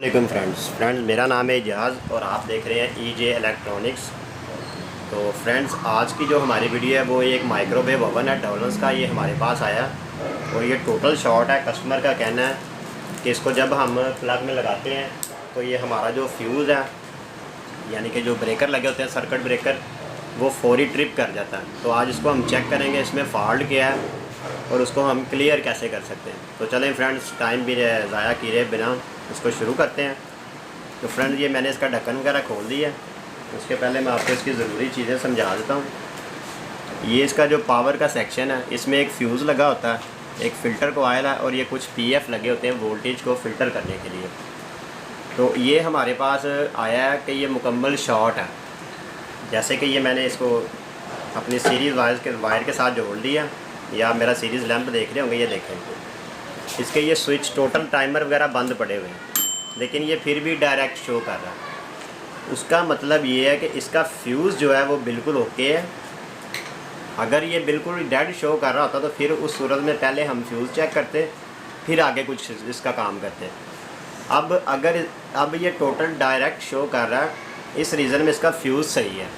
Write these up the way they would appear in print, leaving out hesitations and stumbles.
वालेकुम फ्रेंड्स मेरा नाम है एजाज़ और आप देख रहे हैं ईजे इलेक्ट्रॉनिक्स। तो फ्रेंड्स, आज की जो हमारी वीडियो है वो एक माइक्रोवेव ओवन है डॉलर्स का। ये हमारे पास आया और ये टोटल शॉर्ट है। कस्टमर का कहना है कि इसको जब हम प्लग में लगाते हैं तो ये हमारा जो फ्यूज़ है, यानी कि जो ब्रेकर लगे होते हैं सर्किट ब्रेकर, वो फौरी ट्रिप कर जाता है। तो आज इसको हम चेक करेंगे इसमें फॉल्ट क्या है और उसको हम क्लियर कैसे कर सकते हैं। तो चलें फ्रेंड्स, टाइम भी ज़ाया किए बिना इसको शुरू करते हैं। तो फ्रेंड्स, ये मैंने इसका ढक्कन वगैरह खोल दिया है। उसके पहले मैं आपको इसकी ज़रूरी चीज़ें समझा देता हूँ। ये इसका जो पावर का सेक्शन है, इसमें एक फ्यूज़ लगा होता है, एक फ़िल्टर कॉइल है और ये कुछ पीएफ लगे होते हैं वोल्टेज को फ़िल्टर करने के लिए। तो ये हमारे पास आया है कि ये मुकम्मल शॉर्ट है। जैसे कि ये मैंने इसको अपनी सीरीज़ वायर के साथ जोड़ दिया, या मेरा सीरीज़ लैंप देख रहे होंगे, ये देखें इसके ये स्विच टोटल टाइमर वगैरह बंद पड़े हुए हैं, लेकिन ये फिर भी डायरेक्ट शो कर रहा है। उसका मतलब ये है कि इसका फ्यूज़ जो है वो बिल्कुल ओके है। अगर ये बिल्कुल डेड शो कर रहा होता तो फिर उस सूरत में पहले हम फ्यूज़ चेक करते, फिर आगे कुछ इसका काम करते। अब ये टोटल डायरेक्ट शो कर रहा है, इस रीज़न में इसका फ्यूज़ सही है।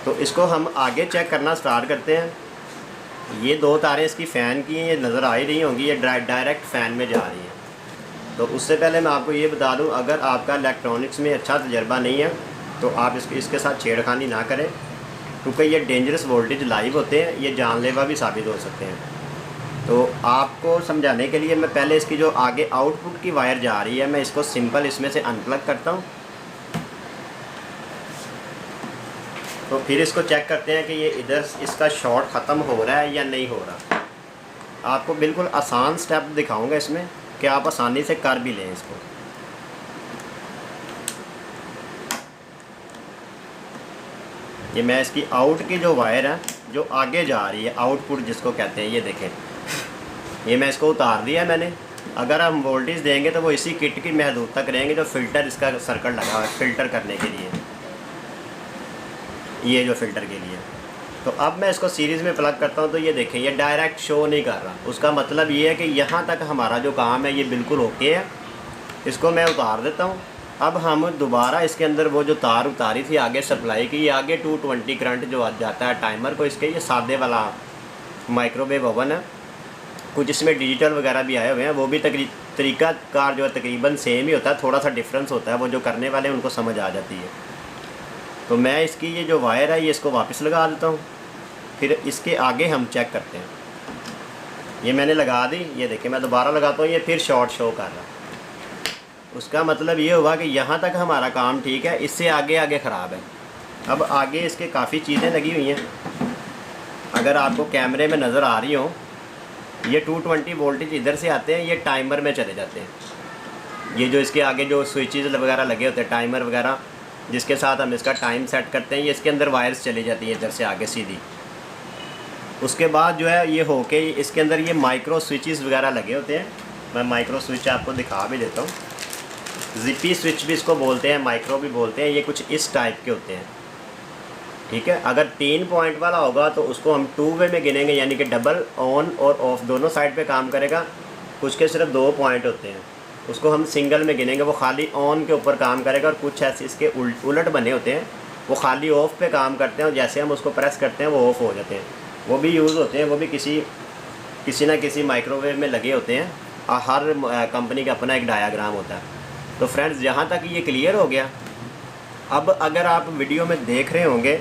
तो इसको हम आगे चेक करना स्टार्ट करते हैं। ये दो तारें इसकी फ़ैन की हैं, ये नज़र आ ही रही होंगी, ये डायरेक्ट फ़ैन में जा रही हैं। तो उससे पहले मैं आपको ये बता दूं, अगर आपका इलेक्ट्रॉनिक्स में अच्छा तजर्बा नहीं है तो आप इसके साथ छेड़खानी ना करें, क्योंकि ये डेंजरस वोल्टेज लाइव होते हैं, ये जानलेवा भी साबित हो सकते हैं। तो आपको समझाने के लिए मैं पहले इसकी जो आगे आउटपुट की वायर जा रही है, मैं इसको सिंपल इसमें से अनप्लग करता हूँ। तो फिर इसको चेक करते हैं कि ये इधर इसका शॉर्ट ख़त्म हो रहा है या नहीं हो रहा। आपको बिल्कुल आसान स्टेप दिखाऊंगा इसमें कि आप आसानी से कर भी लें इसको। ये मैं इसकी आउट की जो वायर है जो आगे जा रही है, आउटपुट जिसको कहते हैं, ये देखें, ये मैं इसको उतार दिया मैंने। अगर हम वोल्टेज देंगे तो वो इसी किट की महदूद तक रहेंगे जो फ़िल्टर इसका सर्किट लगा हुआ है फ़िल्टर करने के लिए, ये जो फ़िल्टर के लिए। तो अब मैं इसको सीरीज़ में प्लग करता हूँ तो ये देखें, ये डायरेक्ट शो नहीं कर रहा। उसका मतलब ये है कि यहाँ तक हमारा जो काम है ये बिल्कुल ओके है। इसको मैं उतार देता हूँ। अब हम दोबारा इसके अंदर वो जो तार उतारी थी आगे सप्लाई की, ये आगे 220 करंट जो जाता है टाइमर को, इसके ये सादे वाला माइक्रोवेव ओवन है। कुछ इसमें डिजिटल वगैरह भी आए हुए हैं, वो भी तरीका कार जो है तकरीबन सेम ही होता है, थोड़ा सा डिफरेंस होता है, वो जो करने वाले हैं उनको समझ आ जाती है। तो मैं इसकी ये जो वायर है ये इसको वापस लगा देता हूँ, फिर इसके आगे हम चेक करते हैं। ये मैंने लगा दी, ये देखिए मैं दोबारा लगाता हूँ, ये फिर शॉर्ट शो कर रहा है। उसका मतलब ये हुआ कि यहाँ तक हमारा काम ठीक है, इससे आगे ख़राब है। अब आगे इसके काफ़ी चीज़ें लगी हुई हैं, अगर आपको कैमरे में नज़र आ रही हो, ये 220 वोल्टेज इधर से आते हैं, ये टाइमर में चले जाते हैं। ये जो इसके आगे जो स्विचेस वगैरह लगे होते हैं टाइमर वगैरह, जिसके साथ हम इसका टाइम सेट करते हैं, ये इसके अंदर वायर्स चली जाती है इधर से आगे सीधी। उसके बाद जो है ये होके इसके अंदर ये माइक्रो स्विचेस वगैरह लगे होते हैं। मैं माइक्रो स्विच आपको दिखा भी देता हूँ। जिपी स्विच भी इसको बोलते हैं, माइक्रो भी बोलते हैं। ये कुछ इस टाइप के होते हैं, ठीक है। अगर 3 पॉइंट वाला होगा तो उसको हम 2 वे में गिनेंगे, यानी कि डबल ऑन और ऑफ दोनों साइड पे काम करेगा। कुछ के सिर्फ 2 पॉइंट होते हैं, उसको हम सिंगल में गिनेंगे, वो खाली ऑन के ऊपर काम करेगा। और कुछ ऐसे इसके उलट बने होते हैं, वो खाली ऑफ़ पे काम करते हैं और जैसे हम उसको प्रेस करते हैं वो ऑफ़ हो जाते हैं। वो भी यूज़ होते हैं, वो भी किसी ना किसी माइक्रोवेव में लगे होते हैं। हर कंपनी का अपना एक डायाग्राम होता है। तो फ्रेंड्स, यहाँ तक ये क्लियर हो गया। अब अगर आप वीडियो में देख रहे होंगे,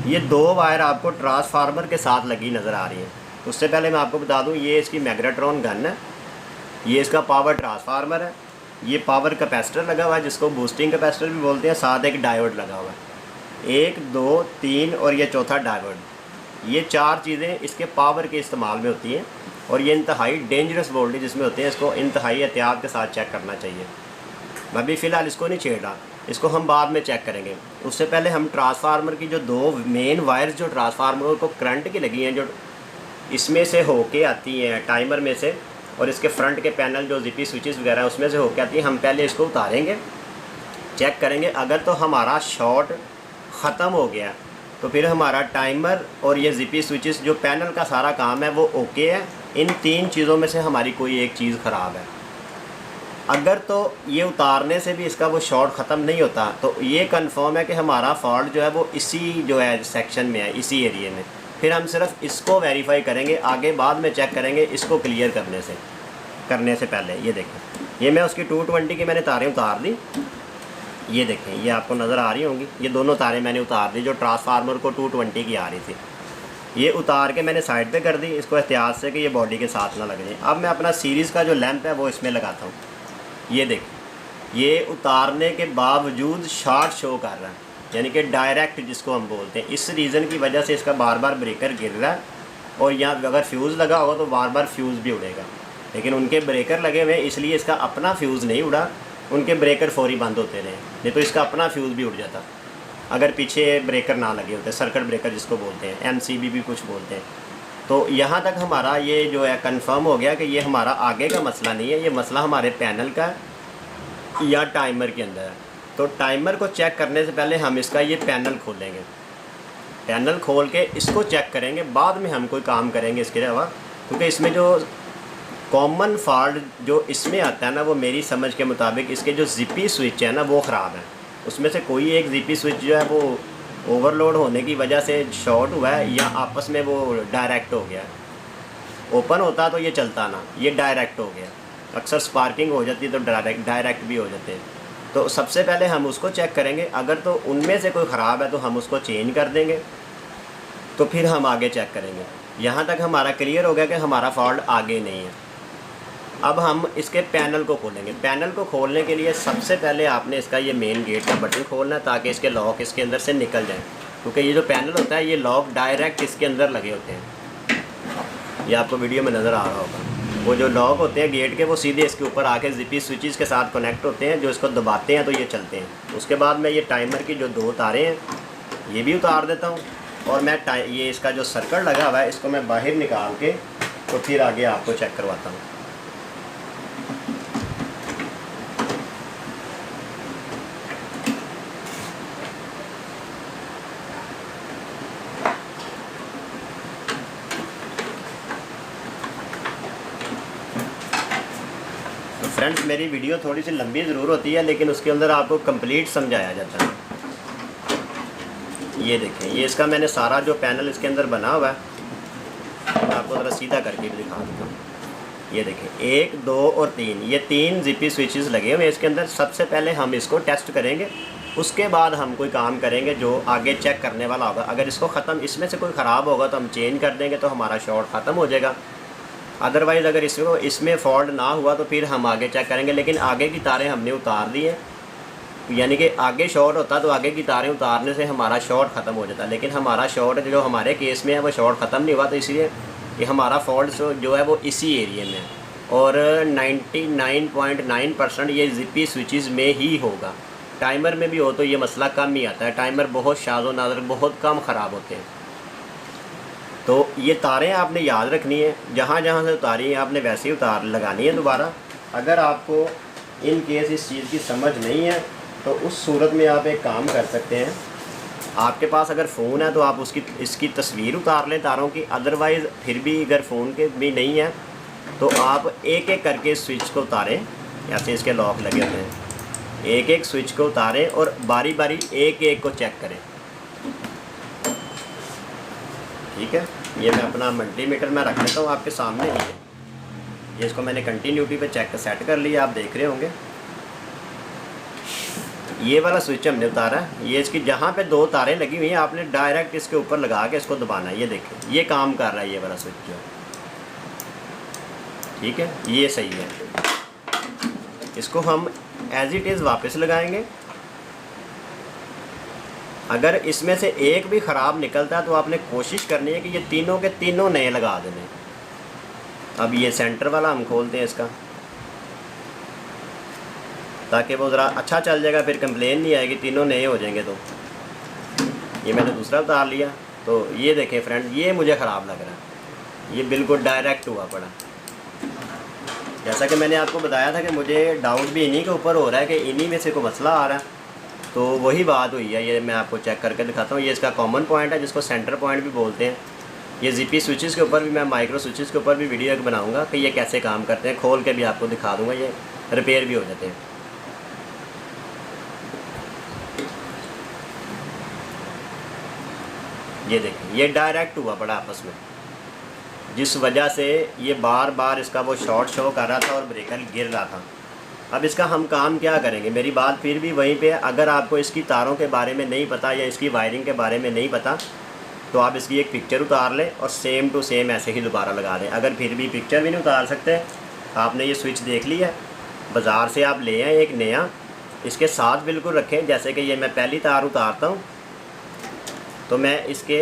ये 2 वायर आपको ट्रांसफार्मर के साथ लगी नज़र आ रही है। उससे पहले मैं आपको बता दूँ, ये इसकी मैग्नेट्रॉन गन है, ये इसका पावर ट्रांसफार्मर है, ये पावर कैपेसिटर लगा हुआ है जिसको बूस्टिंग कैपेसिटर भी बोलते हैं, साथ एक डायोड लगा हुआ है। 1 2 3 और ये चौथा डायोड। ये 4 चीज़ें इसके पावर के इस्तेमाल में होती हैं और ये इंतहाई डेंजरस वोल्टेज इसमें होते हैं। इसको इंतहाई एहतियात के साथ चेक करना चाहिए। मैं भी फ़िलहाल इसको नहीं छेड़ रहा, इसको हम बाद में चेक करेंगे। उससे पहले हम ट्रांसफार्मर की जो 2 मेन वायर्स जो ट्रांसफार्मर को करंट की लगी हैं, जो इसमें से होके आती हैं टाइमर में से, और इसके फ्रंट के पैनल जो जिपी स्विचेस वगैरह है उसमें से होके आती है, हम पहले इसको उतारेंगे, चेक करेंगे। अगर तो हमारा शॉर्ट ख़त्म हो गया तो फिर हमारा टाइमर और ये जिपी स्विचेस जो पैनल का सारा काम है वो ओके है। इन 3 चीज़ों में से हमारी कोई एक चीज़ ख़राब है। अगर तो ये उतारने से भी इसका वो शॉर्ट ख़त्म नहीं होता तो ये कंफर्म है कि हमारा फॉल्ट जो है वो इसी जो है सेक्शन में है, इसी एरिए में। फिर हम सिर्फ इसको वेरीफाई करेंगे, आगे बाद में चेक करेंगे इसको क्लियर करने से पहले। ये देखें, ये मैं उसकी 220 की मैंने तारें उतार दी। ये देखें, ये आपको नज़र आ रही होंगी, ये दोनों तारें मैंने उतार दी जो ट्रांसफार्मर को 220 की आ रही थी। ये उतार के मैंने साइड पे कर दी इसको एहतियात से कि ये बॉडी के साथ ना लग जाए। अब मैं अपना सीरीज़ का जो लैंप है वो इसमें लगाता हूँ। ये देखें, ये उतारने के बावजूद शॉर्ट शो कर रहा है, यानी कि डायरेक्ट जिसको हम बोलते हैं। इस रीज़न की वजह से इसका बार बार ब्रेकर गिर रहा है, और यहाँ अगर फ्यूज़ लगा होगा तो बार बार फ्यूज़ भी उड़ेगा। लेकिन उनके ब्रेकर लगे हुए हैं इसलिए इसका अपना फ्यूज़ नहीं उड़ा, उनके ब्रेकर फौरी बंद होते रहे, नहीं तो इसका अपना फ्यूज़ भी उड़ जाता अगर पीछे ब्रेकर ना लगे होते, सर्किट ब्रेकर जिसको बोलते हैं, MCB भी कुछ बोलते हैं। तो यहाँ तक हमारा ये जो है कंफर्म हो गया कि ये हमारा आगे का मसला नहीं है, ये मसला हमारे पैनल का या टाइमर के अंदर है। तो टाइमर को चेक करने से पहले हम इसका ये पैनल खोलेंगे, पैनल खोल के इसको चेक करेंगे, बाद में हम कोई काम करेंगे इसके अलावा। क्योंकि इसमें जो कॉमन फॉल्ट जो इसमें आता है ना, वो मेरी समझ के मुताबिक इसके जो ZP स्विच है ना वो ख़राब है। उसमें से कोई एक ZP स्विच जो है वो ओवरलोड होने की वजह से शॉर्ट हुआ है, या आपस में वो डायरेक्ट हो गया। ओपन होता तो ये चलता ना, ये डायरेक्ट हो गया। अक्सर स्पार्किंग हो जाती है तो डायरेक्ट भी हो जाते हैं। तो सबसे पहले हम उसको चेक करेंगे, अगर तो उनमें से कोई ख़राब है तो हम उसको चेंज कर देंगे, तो फिर हम आगे चेक करेंगे। यहाँ तक हमारा क्लियर हो गया कि हमारा फॉल्ट आगे नहीं है। अब हम इसके पैनल को खोलेंगे। पैनल को खोलने के लिए सबसे पहले आपने इसका ये मेन गेट का बटन खोलना है ताकि इसके लॉक इसके अंदर से निकल जाए, क्योंकि ये जो पैनल होता है ये लॉक डायरेक्ट इसके अंदर लगे होते हैं। ये आपको वीडियो में नज़र आ रहा होगा, वो जो लॉक होते हैं गेट के वो सीधे इसके ऊपर आके ZP स्विचेस के साथ कनेक्ट होते हैं, जो इसको दबाते हैं तो ये चलते हैं। उसके बाद मैं ये टाइमर की जो 2 तारें हैं ये भी उतार देता हूँ, और मैं ये इसका जो सर्किट लगा हुआ है इसको मैं बाहर निकाल के तो फिर आगे आपको चेक करवाता हूँ। फ्रेंड्स, मेरी वीडियो थोड़ी सी लंबी ज़रूर होती है लेकिन उसके अंदर आपको कंप्लीट समझाया जाता है। ये देखें, ये इसका मैंने सारा जो पैनल इसके अंदर बना हुआ है मैं आपको ज़रा सीधा करके भी दिखा देता हूँ। ये देखें, 1, 2 और 3, ये 3 ZP स्विचेस लगे हुए हैं इसके अंदर। सबसे पहले हम इसको टेस्ट करेंगे, उसके बाद हम कोई काम करेंगे जो आगे चेक करने वाला होगा। अगर इसको ख़त्म, इसमें से कोई ख़राब होगा तो हम चेंज कर देंगे, तो हमारा शॉर्ट ख़त्म हो जाएगा। अदरवाइज़ अगर इसमें फॉल्ट ना हुआ तो फिर हम आगे चेक करेंगे। लेकिन आगे की तारें हमने उतार दी हैं, यानी कि आगे शॉर्ट होता तो आगे की तारें उतारने से हमारा शॉर्ट ख़त्म हो जाता, लेकिन हमारा शॉर्ट जो हमारे केस में है वो शॉर्ट ख़त्म नहीं हुआ। तो इसलिए कि हमारा फॉल्ट जो है वो इसी एरिए में है, और 99.9% ये ZP स्विचेस में ही होगा। टाइमर में भी हो तो ये मसला कम ही आता है, टाइमर बहुत शाज़ो नाज़र बहुत कम ख़राब होते हैं। तो ये तारें आपने याद रखनी है, जहाँ जहाँ से उतारी हैं आपने वैसे ही लगानी है दोबारा। अगर आपको इन केस इस चीज़ की समझ नहीं है तो उस सूरत में आप एक काम कर सकते हैं, आपके पास अगर फ़ोन है तो आप इसकी तस्वीर उतार लें तारों की। अदरवाइज़ फिर भी अगर फ़ोन के भी नहीं है तो आप एक एक करके स्विच को उतारें, ऐसे इसके लॉक लगे होते हैं, एक एक स्विच को उतारें और बारी बारी एक एक को चेक करें। ठीक है, ये मैं अपना मल्टीमीटर में रख लेता हूँ आपके सामने ही है। ये इसको मैंने कंटिन्यूटी पे सेट कर लिया, आप देख रहे होंगे। ये वाला स्विच हमने उतारा है, ये इसकी जहाँ पे 2 तारें लगी हुई हैं आपने डायरेक्ट इसके ऊपर लगा के इसको दबाना है। ये देखें, ये काम कर रहा है ये वाला स्विच जो, ठीक है, ये सही है। इसको हम एज इट इज़ वापस लगाएंगे। अगर इसमें से एक भी ख़राब निकलता है तो आपने कोशिश करनी है कि ये तीनों के तीनों नए लगा देने। अब ये सेंटर वाला हम खोलते हैं इसका, ताकि वो ज़रा अच्छा चल जाएगा, फिर कंप्लेन नहीं आएगी, तीनों नए हो जाएंगे। तो ये मैंने दूसरा उतार लिया। तो ये देखें फ्रेंड, ये मुझे ख़राब लग रहा है, ये बिल्कुल डायरेक्ट हुआ पड़ा। जैसा कि मैंने आपको बताया था कि मुझे डाउट भी इन्हीं के ऊपर हो रहा है कि इन्हीं में से कोई मसला आ रहा है, तो वही बात हुई है। ये मैं आपको चेक करके दिखाता हूँ। ये इसका कॉमन पॉइंट है जिसको सेंटर पॉइंट भी बोलते हैं। ये ZP स्विचेस के ऊपर भी मैं माइक्रो स्विचेस के ऊपर भी वीडियो बनाऊंगा कि ये कैसे काम करते हैं, खोल के भी आपको दिखा दूंगा। ये रिपेयर भी हो जाते हैं। ये देखें ये डायरेक्ट हुआ पड़ा आपस में, जिस वजह से ये बार बार इसका वो शॉर्ट शो कर रहा था और ब्रेकर गिर रहा था। अब इसका हम काम क्या करेंगे, मेरी बात फिर भी वहीं पे है। अगर आपको इसकी तारों के बारे में नहीं पता या इसकी वायरिंग के बारे में नहीं पता तो आप इसकी एक पिक्चर उतार लें और सेम टू सेम ऐसे ही दोबारा लगा दें। अगर फिर भी पिक्चर भी नहीं उतार सकते, आपने ये स्विच देख लिया है, बाज़ार से आप ले आएँ एक नया, इसके साथ बिल्कुल रखें। जैसे कि ये मैं पहली तार उतारता हूँ तो मैं इसके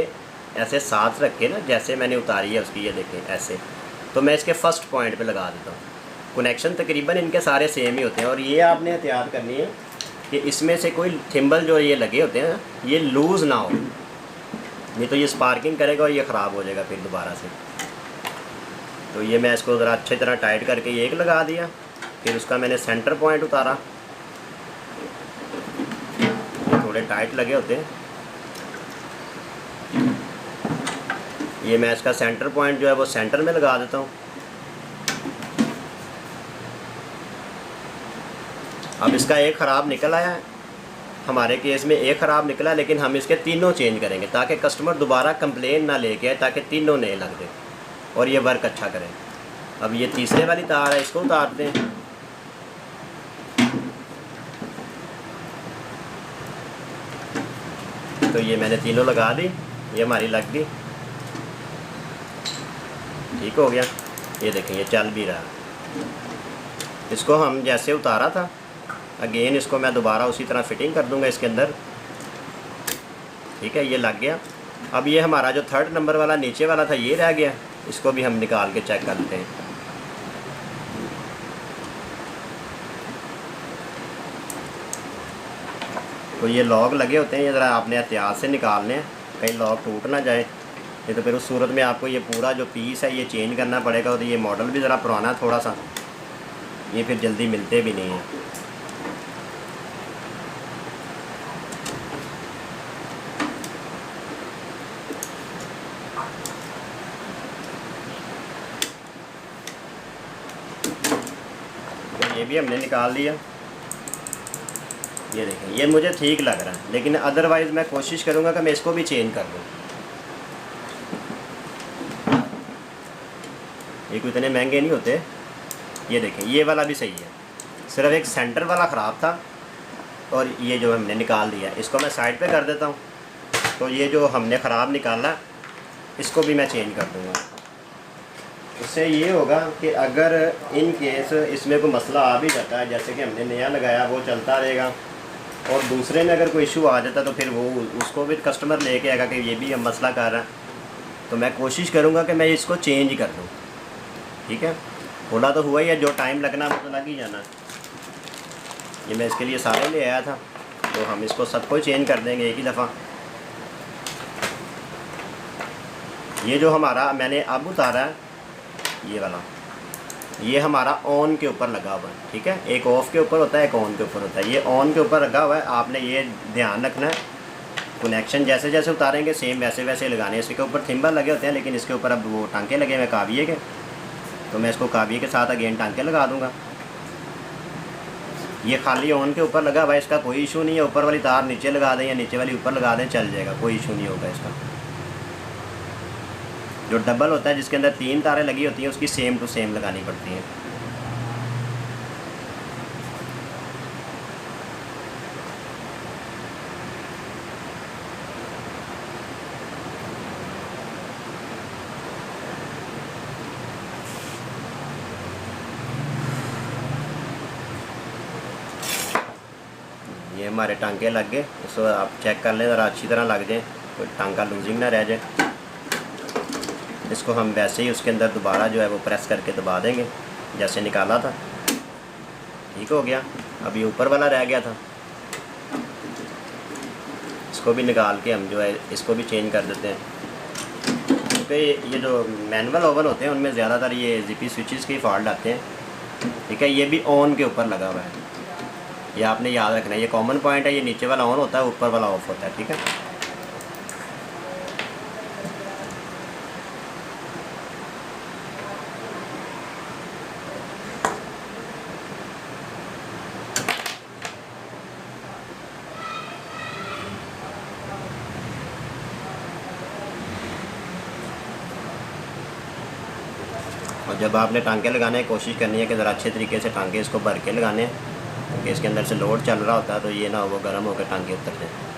ऐसे साथ रख के ना, जैसे मैंने उतारी है उसकी, ये देखें ऐसे, तो मैं इसके फर्स्ट पॉइंट पे लगा देता हूँ। कनेक्शन तकरीबन इनके सारे सेम ही होते हैं। और ये आपने एहतियात करनी है कि इसमें से कोई थिम्बल जो ये लगे होते हैं ये लूज़ ना हो, नहीं तो ये स्पार्किंग करेगा और ये ख़राब हो जाएगा फिर दोबारा से। तो ये मैं इसको ज़रा अच्छी तरह टाइट करके ये एक लगा दिया, फिर उसका मैंने सेंटर पॉइंट उतारा, थोड़े टाइट लगे होते हैं। ये मैं इसका सेंटर पॉइंट जो है वो सेंटर में लगा देता हूँ। अब इसका एक ख़राब निकल आया है, हमारे केस में एक ख़राब निकला, लेकिन हम इसके तीनों चेंज करेंगे ताकि कस्टमर दोबारा कंप्लेन ना लेके आए, ताकि तीनों नए लग जाए और ये वर्क अच्छा करें। अब ये तीसरे वाली तार है, इसको उतारते हैं। तो ये मैंने तीनों लगा दी, ये हमारी लग गई, ठीक हो गया। ये देखें ये चल भी रहा। इसको हम जैसे उतारा था अगेन इसको मैं दोबारा उसी तरह फिटिंग कर दूंगा इसके अंदर, ठीक है। ये लग गया। अब ये हमारा जो थर्ड नंबर वाला नीचे वाला था ये रह गया, इसको भी हम निकाल के चेक करते हैं। तो ये लॉग लगे होते हैं, ये ज़रा आपने एहतियात से निकालने हैं, कहीं लॉग टूट ना जाए, नहीं तो फिर उस सूरत में आपको ये पूरा जो पीस है ये चेंज करना पड़ेगा। और ये मॉडल भी ज़रा पुराना थोड़ा सा, ये फिर जल्दी मिलते भी नहीं हैं। ये भी हमने निकाल लिया। ये देखें ये मुझे ठीक लग रहा है, लेकिन अदरवाइज़ मैं कोशिश करूँगा कि मैं इसको भी चेंज कर दूँ। ये कोई इतने महंगे नहीं होते। ये देखें ये वाला भी सही है, सिर्फ एक सेंटर वाला ख़राब था और ये जो हमने निकाल दिया, इसको मैं साइड पे कर देता हूँ। तो ये जो हमने ख़राब निकाला इसको भी मैं चेंज कर दूँगा। इससे ये होगा कि अगर इन केस इसमें कोई मसला आ भी जाता है, जैसे कि हमने नया लगाया वो चलता रहेगा, और दूसरे में अगर कोई इशू आ जाता तो फिर वो उसको भी कस्टमर लेके आएगा कि ये भी हम मसला कर रहा है। तो मैं कोशिश करूँगा कि मैं इसको चेंज ही कर दूँ, ठीक है। बोला तो हुआ ही है, जो टाइम लगना वो तो लग ही जाना। ये मैं इसके लिए सारे ले आया था, तो हम इसको सबको चेंज कर देंगे एक ही दफ़ा। ये जो हमारा मैंने अब उतारा है ये वाला, ये हमारा ऑन के ऊपर लगा हुआ है, ठीक है। एक ऑफ़ के ऊपर होता है, एक ऑन के ऊपर होता है। ये ऑन के ऊपर लगा हुआ है, आपने ये ध्यान रखना है। कनेक्शन जैसे जैसे उतारेंगे सेम वैसे वैसे लगाने। इसके ऊपर थिम्बल लगे होते हैं, लेकिन इसके ऊपर अब वो टांके लगे हुए काविये के, तो मैं इसको काविये के साथ अगेन टांके लगा दूँगा। ये खाली ऑन के ऊपर लगा हुआ है, इसका कोई इशू नहीं है। ऊपर वाली तार नीचे लगा दें या नीचे वाली ऊपर लगा दें, चल जाएगा, कोई इशू नहीं होगा इसका। जो डबल होता है जिसके अंदर 3 तारें लगी होती हैं उसकी सेम टू सेम लगानी पड़ती हैं। ये हमारे टांके लग गए, इसको आप चेक कर लें ज़रा अच्छी तरह लग जाए, कोई टांका लूजिंग ना रह जाए। इसको हम वैसे ही उसके अंदर दोबारा जो है वो प्रेस करके दबा देंगे जैसे निकाला था, ठीक हो गया। अब ये ऊपर वाला रह गया था, इसको भी निकाल के हम जो है इसको भी चेंज कर देते हैं। क्योंकि ये जो मैनुअल ओवन होते हैं उनमें ज़्यादातर ये जीपी स्विचेस के फॉल्ट आते हैं, ठीक है। ये भी ऑन के ऊपर लगा हुआ है, ये आपने याद रखना है। ये कॉमन पॉइंट है, ये नीचे वाला ऑन होता है, ऊपर वाला ऑफ होता है, ठीक है। जब आपने टांके लगाने की कोशिश करनी है कि ज़रा अच्छे तरीके से टांके इसको भर के लगाने हैं, क्योंकि इसके अंदर से लोड चल रहा होता है, तो ये ना वो गर्म होकर टांके उतर जाए।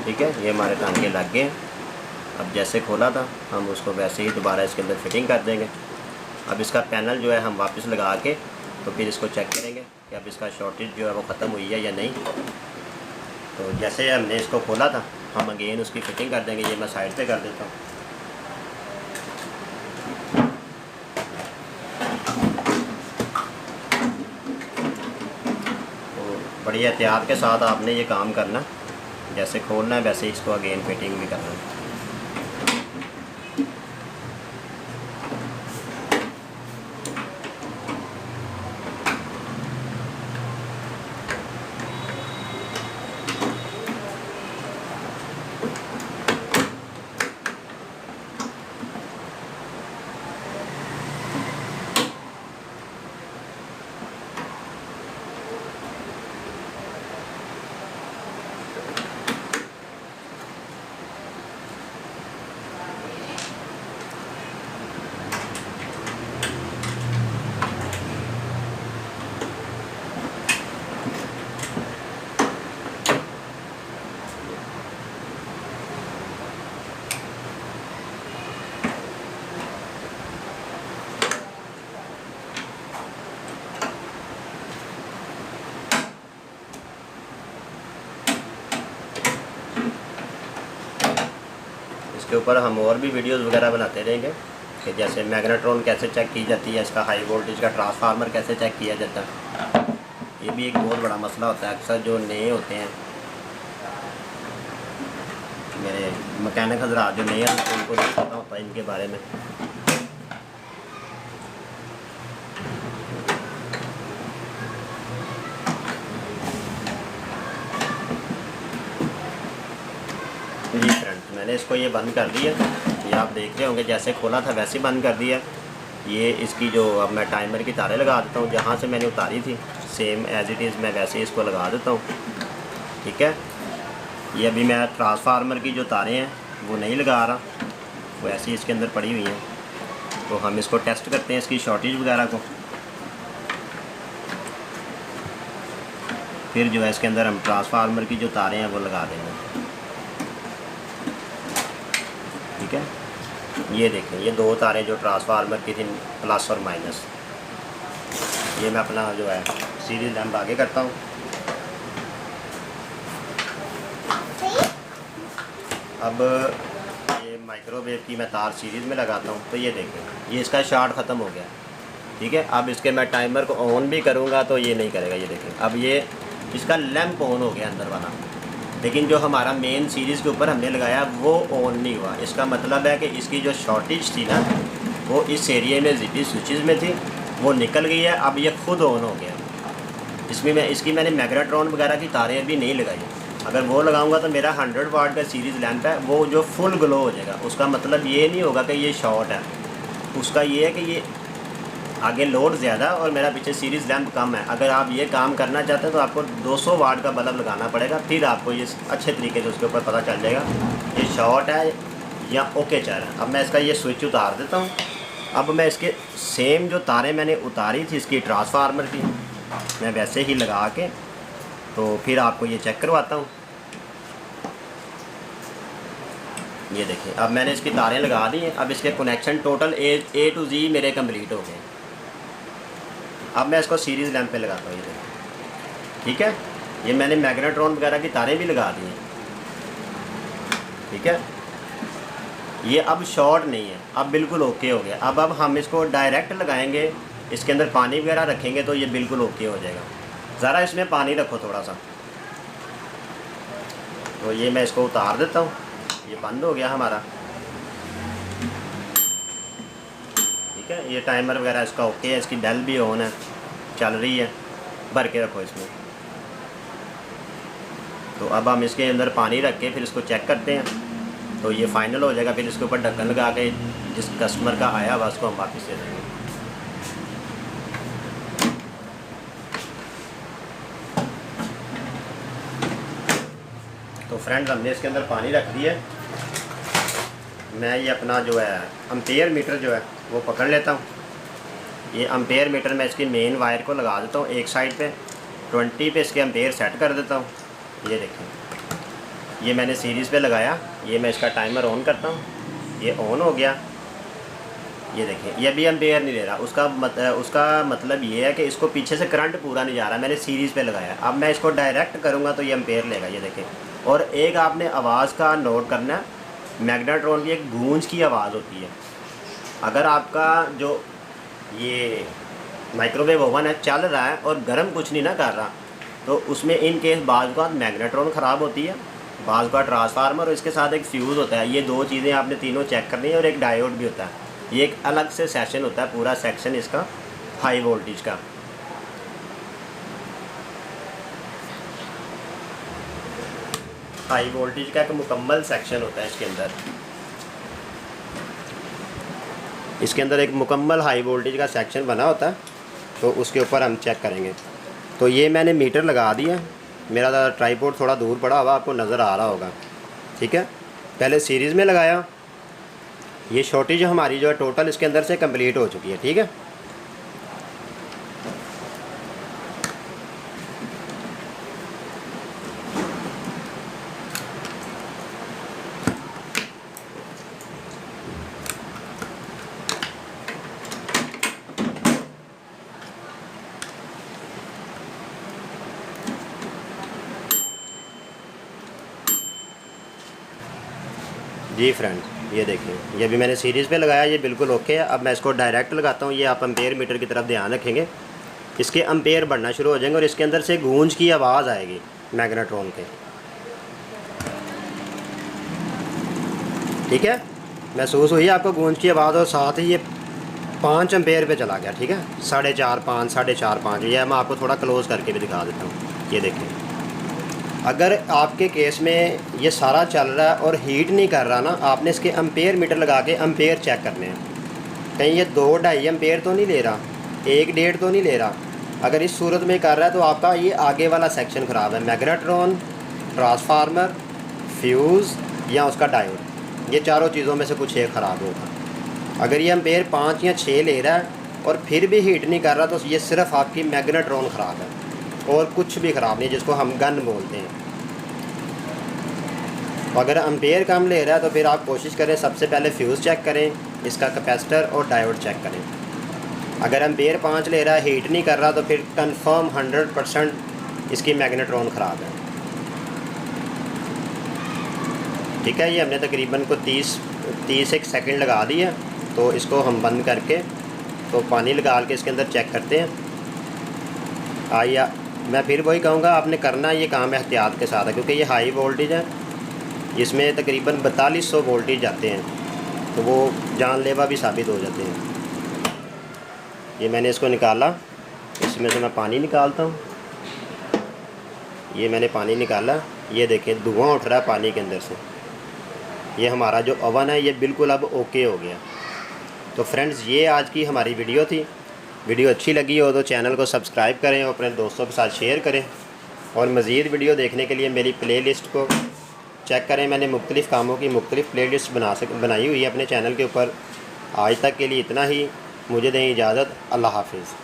ठीक है, ये हमारे टांके लग गए हैं। अब जैसे खोला था हम उसको वैसे ही दोबारा इसके अंदर फिटिंग कर देंगे। अब इसका पैनल जो है हम वापस लगा के तो फिर इसको चेक करेंगे कि अब इसका शॉर्टेज जो है वो ख़त्म हुई है या नहीं। तो जैसे हमने इसको खोला था हम अगेन उसकी फिटिंग कर देंगे। ये मैं साइड पे कर देता हूँ। तो बड़ी एहतियात के साथ आपने ये काम करना, जैसे खोलना है वैसे इसको अगेन फिटिंग भी करना है। इसके ऊपर हम और भी वीडियोस वगैरह बनाते रहेंगे कि जैसे मैग्नेट्रॉन कैसे चेक की जाती है, इसका हाई वोल्टेज का ट्रांसफार्मर कैसे चेक किया जाता है। ये भी एक बहुत बड़ा मसला होता है। अक्सर जो नए होते हैं, मेरे मैकेनिक हज़रात जो नए हैं उनको नहीं पता होता है इनके बारे में। जी फ्रेंड, मैंने इसको ये बंद कर दिया। ये आप देख रहे होंगे जैसे खोला था वैसे ही बंद कर दिया। ये इसकी जो अब मैं टाइमर की तारें लगा देता हूँ, जहाँ से मैंने उतारी थी सेम एज़ इट इज़ मैं वैसे ही इसको लगा देता हूँ। ठीक है, ये अभी मैं ट्रांसफार्मर की जो तारें हैं वो नहीं लगा रहा, वो ऐसी ही इसके अंदर पड़ी हुई हैं। तो हम इसको टेस्ट करते हैं इसकी शॉर्टेज वगैरह को। फिर जो है इसके अंदर हम ट्रांसफार्मर की जो तारें हैं वो लगा देंगे। ठीक है, ये देखें ये दो तारें जो ट्रांसफार्मर की थी प्लस और माइनस। ये मैं अपना जो है सीरीज लैंप आगे करता हूँ। अब ये माइक्रोवेव की मैं तार सीरीज़ में लगाता हूँ। तो ये देखें ये इसका शार्ट ख़त्म हो गया। ठीक है, अब इसके मैं टाइमर को ऑन भी करूँगा तो ये नहीं करेगा। ये देखें अब ये इसका लैंप ऑन हो गया अंदर वाला, लेकिन जो हमारा मेन सीरीज़ के ऊपर हमने लगाया वो ऑन नहीं हुआ। इसका मतलब है कि इसकी जो शॉर्टेज थी ना वो इस एरिए में ज़िपी स्विचेस में थी, वो निकल गई है। अब ये खुद ऑन हो गया। इसमें मैंने मैग्नेट्रॉन वगैरह की तारें अभी नहीं लगाई। अगर वो लगाऊंगा तो मेरा 100 वाट का सीरीज़ लैंप है वो जो फुल ग्लो हो जाएगा। उसका मतलब ये नहीं होगा कि ये शॉर्ट है, उसका ये है कि ये आगे लोड ज़्यादा और मेरा पीछे सीरीज़ लैंप कम है। अगर आप ये काम करना चाहते हैं तो आपको 200 वाट का बल्ब लगाना पड़ेगा, फिर आपको ये अच्छे तरीके से उसके ऊपर पता चल जाएगा ये शॉर्ट है या ओके चल रहा है। अब मैं इसका ये स्विच उतार देता हूँ। अब मैं इसके सेम जो तारें मैंने उतारी थी इसकी ट्रांसफार्मर की, मैं वैसे ही लगा के तो फिर आपको ये चेक करवाता हूँ। ये देखिए अब मैंने इसकी तारें लगा दी हैं। अब इसके कनेक्शन टोटल ए टू जी मेरे कंप्लीट हो गए। अब मैं इसको सीरीज़ लैंप पे लगाता हूँ। ये देखिए ठीक है, ये मैंने मैग्नेट्रॉन वगैरह की तारें भी लगा दी हैं। ठीक है, ये अब शॉर्ट नहीं है, अब बिल्कुल ओके हो गया। अब हम इसको डायरेक्ट लगाएंगे, इसके अंदर पानी वगैरह रखेंगे तो ये बिल्कुल ओके हो जाएगा। ज़रा इसमें पानी रखो थोड़ा सा। तो ये मैं इसको उतार देता हूँ। ये बंद हो गया हमारा। ठीक है, ये टाइमर वगैरह इसका ओके है, इसकी बेल भी ऑन है, चल रही है। भर के रखो इसमें। तो अब हम इसके अंदर पानी रख के फिर इसको चेक करते हैं, तो ये फाइनल हो जाएगा। फिर इसके ऊपर ढक्कन लगा के जिस कस्टमर का आया हुआ उसको हम वापस दे देंगे। तो फ्रेंड्स, हमने इसके अंदर पानी रख दिया। मैं ये अपना जो है एम्पेयर मीटर जो है वो पकड़ लेता हूँ। ये एम्पेयर मीटर मैं इसकी मेन वायर को लगा देता हूँ एक साइड पे, 20 पे इसके एम्पेयर सेट कर देता हूँ। ये देखें, ये मैंने सीरीज़ पे लगाया। ये मैं इसका टाइमर ऑन करता हूँ, ये ऑन हो गया। ये देखें, ये भी एम्पेयर नहीं ले रहा। उसका मतलब ये है कि इसको पीछे से करंट पूरा नहीं जा रहा, मैंने सीरीज़ पे लगाया। अब मैं इसको डायरेक्ट करूँगा तो ये एम्पेयर लेगा। ये देखें, और एक आपने आवाज़ का नोट करना है, मैग्नेट्रॉन की एक गूंज की आवाज़ होती है। अगर आपका जो ये माइक्रोवेव ओवन है चल रहा है और गर्म कुछ नहीं ना कर रहा, तो उसमें इन केस बाज़ का मैग्नेट्रॉन ख़राब होती है, बाज़ का ट्रांसफार्मर, और इसके साथ एक फ्यूज़ होता है। ये दो चीज़ें आपने तीनों चेक करनी है, और एक डायोड भी होता है। ये एक अलग से सेक्शन होता है, पूरा सेक्शन इसका हाई वोल्टेज का। हाई वोल्टेज का एक मुकम्मल सेक्शन होता है इसके अंदर। इसके अंदर एक मुकम्मल हाई वोल्टेज का सेक्शन बना होता है, तो उसके ऊपर हम चेक करेंगे। तो ये मैंने मीटर लगा दिया। मेरा ट्राइपॉड थोड़ा दूर पड़ा हुआ, आपको नज़र आ रहा होगा, ठीक है। पहले सीरीज़ में लगाया। ये शॉर्टेज हमारी जो है टोटल इसके अंदर से कंप्लीट हो चुकी है, ठीक है। जी फ्रेंड, ये देखिए, ये भी मैंने सीरीज़ पे लगाया, ये बिल्कुल ओके है। अब मैं इसको डायरेक्ट लगाता हूँ। ये आप एम्पेयर मीटर की तरफ ध्यान रखेंगे, इसके एम्पेयर बढ़ना शुरू हो जाएंगे और इसके अंदर से गूंज की आवाज़ आएगी मैग्नेट्रॉन के, ठीक है। महसूस हुई आपको गूंज की आवाज़, और साथ ही ये 5 एम्पेयर पे चला गया, ठीक है। 4.5, 5, 4.5, 5। ये मैं आपको थोड़ा क्लोज़ करके भी दिखा देता हूँ। ये देखें, अगर आपके केस में ये सारा चल रहा है और हीट नहीं कर रहा ना, आपने इसके एम्पेयर मीटर लगा के एम्पेयर चेक करने हैं। कहीं ये 2-2.5 एम्पेयर तो नहीं ले रहा, 1-1.5 तो नहीं ले रहा। अगर इस सूरत में कर रहा है तो आपका ये आगे वाला सेक्शन ख़राब है, मैग्नेट्रॉन, ट्रांसफार्मर, फ्यूज़ या उसका डायोड। ये चारों चीज़ों में से कुछ एक ख़राब होगा। अगर ये एम्पेयर 5 या 6 ले रहा है और फिर भी हीट नहीं कर रहा, तो ये सिर्फ आपकी मैग्नेट्रॉन ख़राब है और कुछ भी ख़राब नहीं, जिसको हम गन बोलते हैं। तो अगर एम्पेयर कम ले रहा है तो फिर आप कोशिश करें, सबसे पहले फ्यूज़ चेक करें, इसका कैपेसिटर और डायोड चेक करें। अगर एम्पेयर 5 ले रहा है, हीट नहीं कर रहा, तो फिर कंफर्म 100% इसकी मैग्नेट्रॉन ख़राब है, ठीक है। ये हमने तकरीबन को 30 एक सेकंड लगा दी है। तो इसको हम बंद करके तो पानी लगा के इसके अंदर चेक करते हैं। आइए, मैं फिर वही कहूँगा, आपने करना ये काम एहतियात के साथ है, क्योंकि ये हाई वोल्टेज है। इसमें तकरीबन 4200 वोल्टेज जाते हैं, तो वो जानलेवा भी साबित हो जाते हैं। ये मैंने इसको निकाला, इसमें से मैं पानी निकालता हूँ। ये मैंने पानी निकाला, ये देखें धुआं उठ रहा है पानी के अंदर से। ये हमारा जो ओवन है ये बिल्कुल अब ओके हो गया। तो फ्रेंड्स, ये आज की हमारी वीडियो थी। वीडियो अच्छी लगी हो तो चैनल को सब्सक्राइब करें और अपने दोस्तों के साथ शेयर करें, और मज़ीद वीडियो देखने के लिए मेरी प्लेलिस्ट को चेक करें। मैंने मुख्तलिफ़ कामों की मुख्तलिफ़ प्लेलिस्ट बनाई हुई है अपने चैनल के ऊपर। आज तक के लिए इतना ही, मुझे दें इजाज़त। अल्लाह हाफिज़।